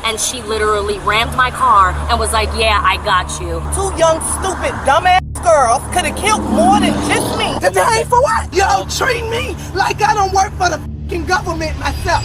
and she literally rammed my car and was like, yeah, I got you. Two young, stupid, dumbass girls could have killed more than just me. Today for what? Yo, treat me like I don't work for the fucking government myself.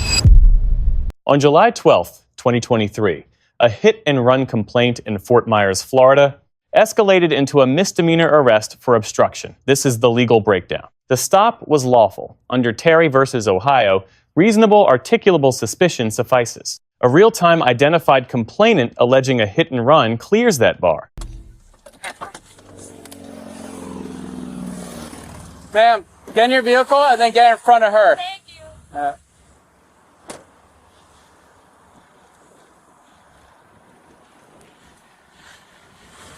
On July 12th, 2023, a hit-and-run complaint in Fort Myers, Florida, escalated into a misdemeanor arrest for obstruction. This is the legal breakdown. The stop was lawful. Under Terry versus Ohio, reasonable articulable suspicion suffices. A real-time identified complainant alleging a hit-and-run clears that bar. Ma'am, get in your vehicle and then get in front of her. Thank you.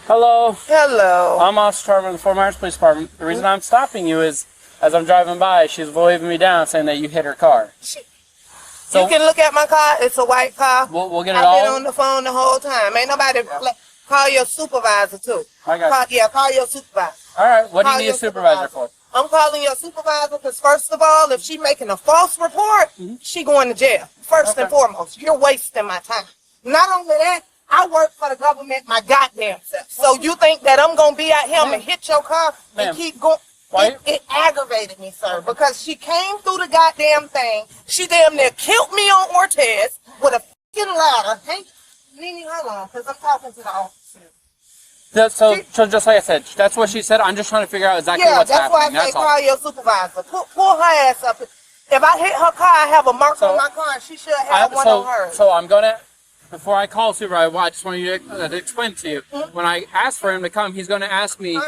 Hello. Hello. I'm Officer Harman of the Fort Myers Police Department. The reason I'm stopping you is, as I'm driving by, she's waving me down saying that you hit her car. So, you can look at my car. It's a white car. We'll get it I've all. been on the phone the whole time. Ain't nobody call your supervisor too. I got you. Call your supervisor. All right. What do Call you need your a supervisor for? I'm calling your supervisor because first of all, if she making a false report, she going to jail. First and foremost, you're wasting my time. Not only that, I work for the government my goddamn self. So you think that I'm going to be out here and hit your car and keep going? It aggravated me, sir, because she came through the goddamn thing. She damn near killed me on Ortiz with a fucking ladder. Hey, leave me alone because I'm talking to the officer. So just like I said, that's what she said. I'm just trying to figure out exactly what's happening. Yeah, that's why I say call your supervisor. Pull her ass up. If I hit her car, I have a mark on my car. She should have one on hers. So I'm going to, before I call supervisor, I just want you to explain to you. When I ask for him to come, he's going to ask me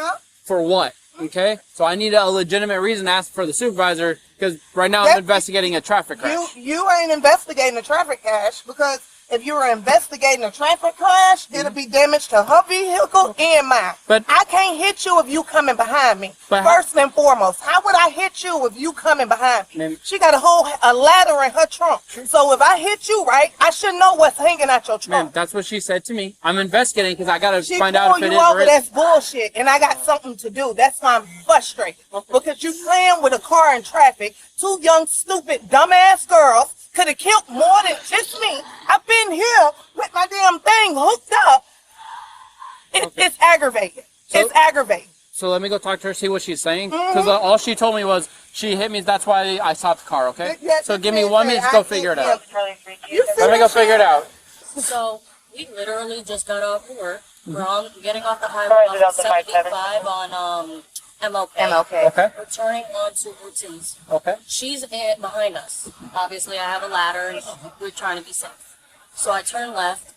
for what? Okay? So I need a legitimate reason to ask for the supervisor because right now I'm investigating a traffic crash. You ain't investigating a traffic crash because if you were investigating a traffic crash, it'll be damage to her vehicle and mine. But I can't hit you if you coming behind me. First and foremost, how would I hit you if you coming behind me? She got a ladder in her trunk. So if I hit you right, I should know what's hanging out your trunk. Ma'am, that's what she said to me. I'm investigating because I got to find out if it is or isn't. That's bullshit, and I got something to do. That's why I'm frustrated. Because you playing with a car in traffic. Two young, stupid, dumbass girls could have killed more than just me. I've been here with my damn thing hooked up. It's aggravating. It's aggravating. So let me go talk to her, see what she's saying. Because all she told me was she hit me. That's why I stopped the car, okay? So give me 1 minute to go figure it out. Let me go figure it out. So we literally just got off of work. We're getting off the highway on 75 on MLK. Okay. We're turning on to Ortiz. Okay. She's behind us. Obviously, I have a ladder, and we're trying to be safe. So I turn left.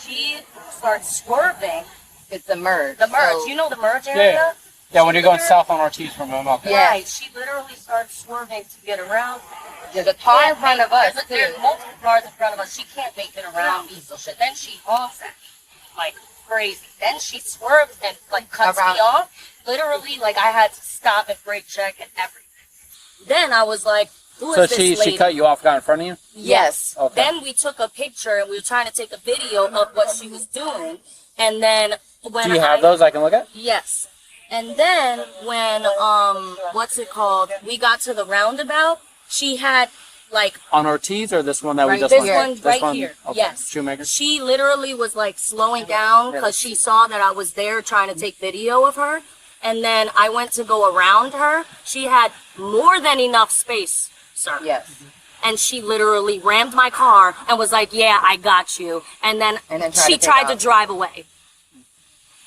She starts swerving. It's the merge. The merge. You know the merge area? Yeah, when you're going south on Ortiz from MLK. Yeah. Right. She literally starts swerving to get around. There's a car in front of us. There's multiple cars in front of us. She can't make it around me. So then she honks at me like crazy. Then she swerves and like cuts me off. Literally, like I had to stop and brake check and everything. Then I was like, who is this lady? So she cut you off, got in front of you? Yes. Okay. Then we took a picture and we were trying to take a video of what she was doing. And then when Do you have those I can look at? Yes. And then when we got to the roundabout, she had like on Ortiz or this one that we just this one right here. Okay. Yes. Shoemaker. She literally was like slowing down because she saw that I was there trying to take video of her. And then I went to go around her. She had more than enough space, sir. Yes. And she literally rammed my car and was like, yeah, I got you. And then she tried to drive away.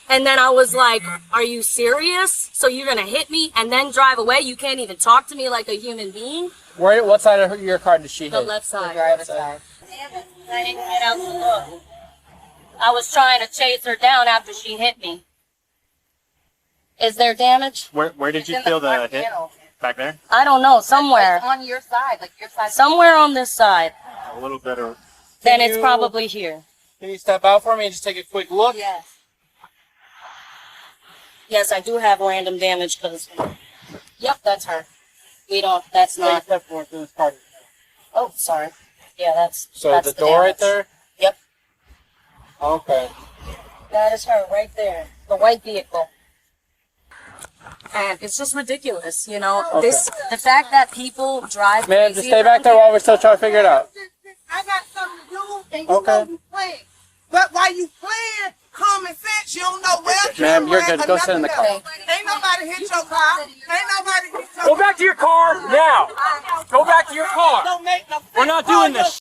And then I was like, are you serious? So you're going to hit me and then drive away? You can't even talk to me like a human being? What side of your car did she hit? The left side. The driver's side. Damn it. I didn't get out to look. I was trying to chase her down after she hit me. Is there damage? Where did you feel the hit? Back there? I don't know. Somewhere. It's on your side, like your side. Somewhere on this side. A little bit of... Then it's probably here. Can you step out for me and just take a quick look? Yes. Yes, I do have random damage because... Yep, that's her. That's not... Oh, sorry. Yeah, that's the door right there? Yep. Okay. That is her right there. The white vehicle. And it's just ridiculous, you know. The fact that people drive. Man, just stay back there while we're still trying to figure it out. I got something to do, and you know you playing. But while you playing, common sense, you don't know where to. Ma'am, you're good. Go sit in the car. Ain't nobody hit your car. Ain't nobody hit your car. Go back to your car now. Go back to your car. Don't make no sense. We're not doing this.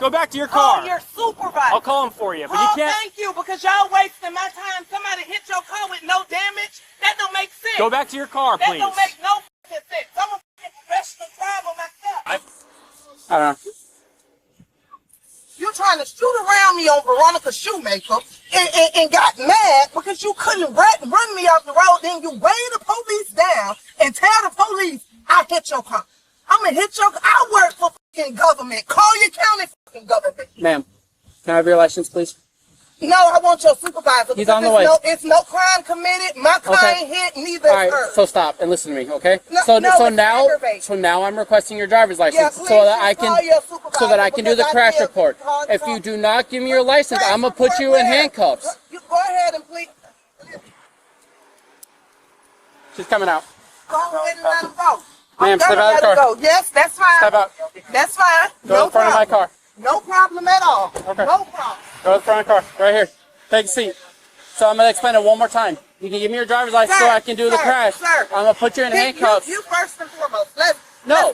Go back to your car. Call your supervisor. I'll call him for you, but you Oh, can't. thank you, because y'all wasting my time. Somebody hit your car with no damage. That don't make sense. Go back to your car, That please. don't make no sense. I'm a professional driver myself. I don't know. You trying to shoot around me on Veronica Shoemaker and got mad because you couldn't run me off the road. Then you weigh the police down and tell the police I hit your car. I'm gonna hit your car. I work for fucking government. Call your county fucking government. Ma'am, can I have your license, please? No, I want your supervisor. He's on the way. It's no crime committed. My car ain't hit, neither All is right, hers. so stop and listen to me, okay? No, so it's aggravating. now I'm requesting your driver's license Yeah, please, so that I just call your supervisor can do the because I crash feel report. hard If to you talk. do not give me your license, I'm gonna put you in handcuffs. You go ahead and please. She's coming out. Go ahead and let him go. Ma'am, step out of the car. Go. Yes, that's fine. Step out. That's fine. Go to the front of my car. No problem at all. Okay. No problem. Go to the front of the car. Right here. Take a seat. So I'm gonna explain it one more time. You can give me your driver's license so I can do the crash. Sir. I'm gonna put you in handcuffs. You first and foremost. Let's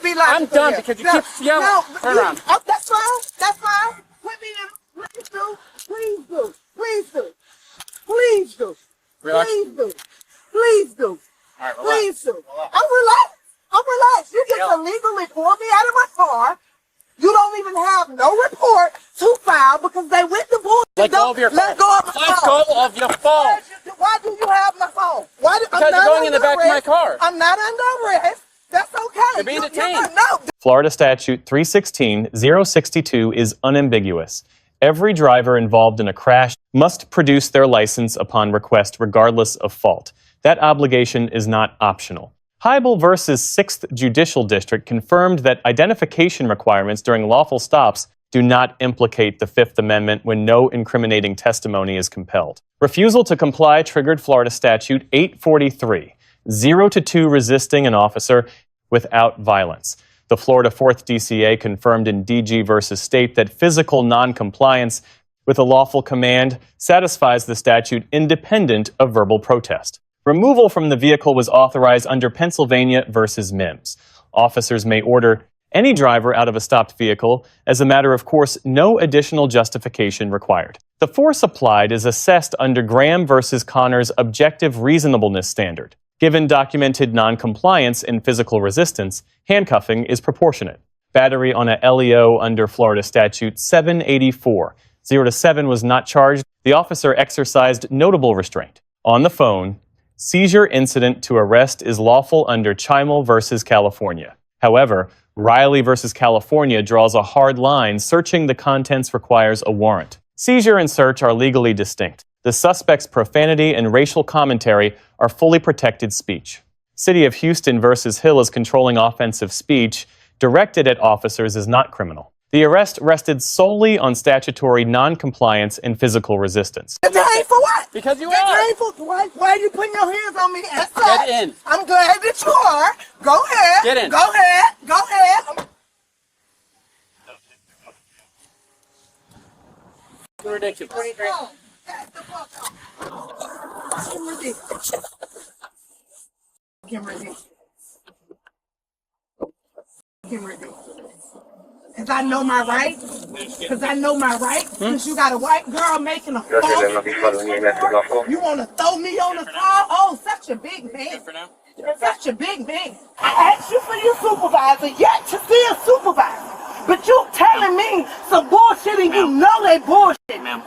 be logical I'm done here. because you keep yelling. No, Turn around. Oh, that's fine. That's fine. Put me in. Please do. Please do. Please do. Please do. Relax. Please do. Please do. All right, relax. Please do. I'm relaxed. I'm relaxed. You just illegally pulled me out of my car. You don't even have no report to file because they went to bullshit. Let go of your phone. Let go of my Let phone. go of your phone. Why do you have my phone? Because you're going in the back of my car. I'm not under arrest. That's okay. You're being detained. No. Florida Statute 316-062 is unambiguous. Every driver involved in a crash must produce their license upon request regardless of fault. That obligation is not optional. Hybel versus 6th Judicial District confirmed that identification requirements during lawful stops do not implicate the Fifth Amendment when no incriminating testimony is compelled. Refusal to comply triggered Florida Statute 843, 0-2 resisting an officer without violence. The Florida 4th DCA confirmed in DG versus State that physical noncompliance with a lawful command satisfies the statute independent of verbal protest. Removal from the vehicle was authorized under Pennsylvania versus Mims. Officers may order any driver out of a stopped vehicle. As a matter of course, no additional justification required. The force applied is assessed under Graham versus Connor's objective reasonableness standard. Given documented noncompliance and physical resistance, handcuffing is proportionate. Battery on a LEO under Florida Statute 784, 0-7 was not charged. The officer exercised notable restraint. On the phone, seizure incident to arrest is lawful under Chimel versus California. However, Riley versus California draws a hard line. Searching the contents requires a warrant. Seizure and search are legally distinct. The suspect's profanity and racial commentary are fully protected speech. City of Houston versus Hill is controlling offensive speech directed at officers is not criminal. The arrest rested solely on statutory noncompliance and physical resistance. Detained for what? Because you are. Detained for why are you putting your hands on me? As such? Get in. I'm glad that you are. Go ahead. Get in. Go ahead. Go ahead. You're ridiculous. Because I know my rights. Because I know my rights. Because you got a white girl making a phone. You want to throw me on the car? Oh, such a big man. For now? You're such a big man. I asked you for your supervisor, yet to see a supervisor. But you telling me some bullshit and you know they bullshit.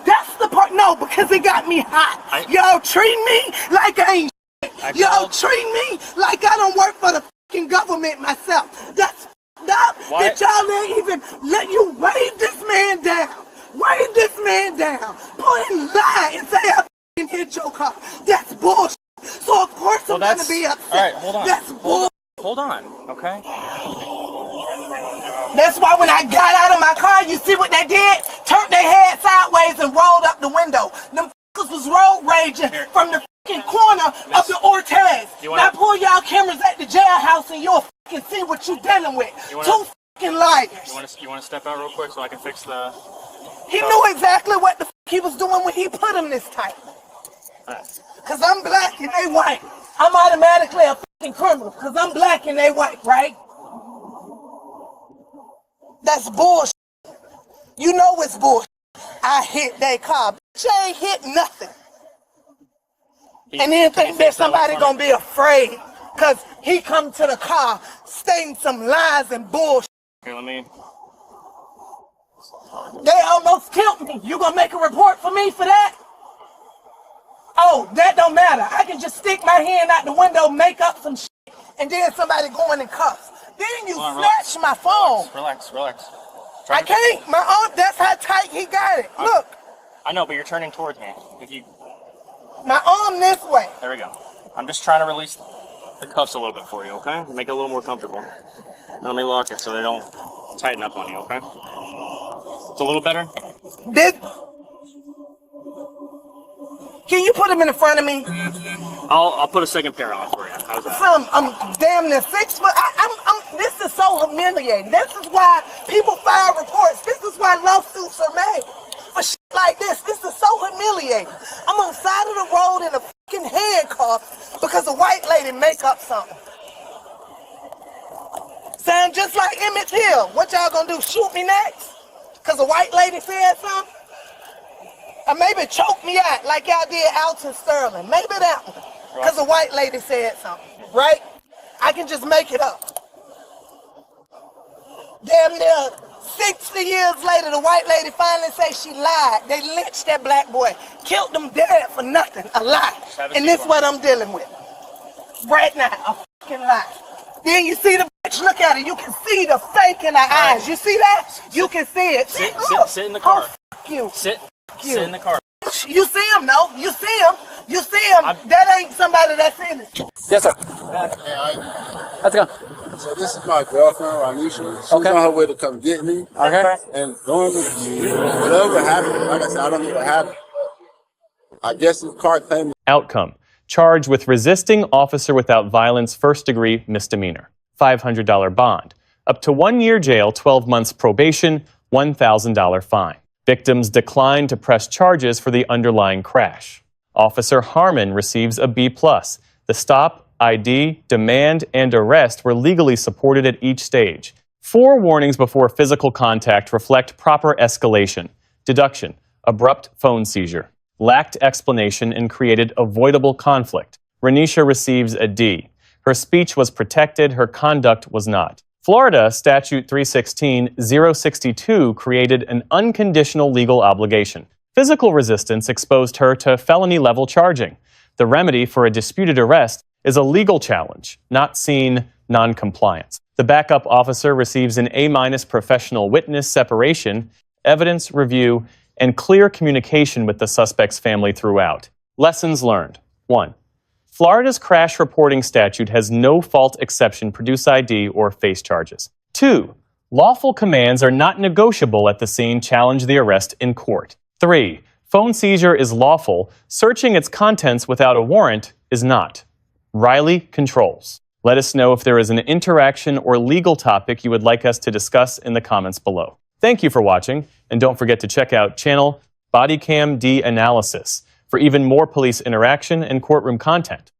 That's the part. No, because it got me hot. Y'all treat me like I ain't shit. Y'all treat me like I don't work for the fucking government myself. That's up that y'all didn't even let you wave this man down. Wave this man down. Put him lie and say I fucking hit your car. That's bullshit. So of course I'm gonna be upset. All right, hold on. That's bullshit. Hold on, okay? That's why when I got out of my car, you see what they did? Turned their head sideways and rolled up the window. Them f***ers was road raging from the f***ing corner of the Ortez. Now pull y'all cameras at the jailhouse and you'll f***ing see what you dealing with. Two f***ing liars. You want to step step out real quick so I can fix the... He knew exactly what the he was doing when he put him this tight. Cause I'm black and they white. I'm automatically a fucking criminal cause I'm black and they white, right? That's bullshit. You know it's bullshit. I hit that car. Bitch, I ain't hit nothing. And then think that somebody gonna be afraid cause he come to the car stating some lies and bullshit. Okay, let me... They almost killed me. You gonna make a report for me for that? Oh, that don't matter. I can just stick my hand out the window, make up some shit, and then somebody go in and cuffs. Then you snatch my phone. Relax. I can't. My arm, that's how tight he got it. Look. I know, but you're turning towards me. If you... My arm this way. There we go. I'm just trying to release the cuffs a little bit for you, okay? Make it a little more comfortable. Now let me lock it so they don't tighten up on you, okay? It's a little better? Can you put him in front of me? I'll put a second pair on for you. How's that? I'm damn near 6 foot. This is so humiliating. This is why people file reports. This is why lawsuits are made. For shit like this. This is so humiliating. I'm on the side of the road in a fucking handcuff because a white lady make up something. Sound just like Emmett Till. What y'all gonna do? Shoot me next? Because a white lady said something? Or maybe choke me out like y'all did Alton Sterling. Maybe that one. Because a white lady said something. Right? I can just make it up. Damn near 60 years later, the white lady finally says she lied. They lynched that black boy. Killed him dead for nothing. A lie. And this is what I'm dealing with. Right now. A fucking lie. Then you see the bitch, look at it. You can see the fake in her eyes. You see that? You can see it. Sit in the car. Oh, fuck you. Sit in the car. You see him, no? You see him. You see him. That ain't somebody that's in it. Yes, sir. Let's go. So this is my girlfriend, Ranisha. She's on her way to come get me. Okay. And going with you. Whatever happened, like I said, I don't know what happened. I guess this car claimed. Outcome: charged with resisting officer without violence, first-degree misdemeanor. $500 bond. Up to 1 year jail, 12 months probation, $1,000 fine. Victims declined to press charges for the underlying crash. Officer Harman receives a B+. The stop, ID, demand, and arrest were legally supported at each stage. 4 warnings before physical contact reflect proper escalation. Deduction: abrupt phone seizure. Lacked explanation and created avoidable conflict. Renisha receives a D. Her speech was protected, her conduct was not. Florida Statute 316-062 created an unconditional legal obligation. Physical resistance exposed her to felony-level charging. The remedy for a disputed arrest is a legal challenge, not seen noncompliance. The backup officer receives an A- professional witness separation, evidence review, and clear communication with the suspect's family throughout. Lessons learned. 1. Florida's crash reporting statute has no fault exception, produce ID, or face charges. 2. Lawful commands are not negotiable at the scene, challenge the arrest in court. 3. Phone seizure is lawful, searching its contents without a warrant is not. Riley controls. Let us know if there is an interaction or legal topic you would like us to discuss in the comments below. Thank you for watching, and don't forget to check out channel Bodycam D Analysis for even more police interaction and courtroom content.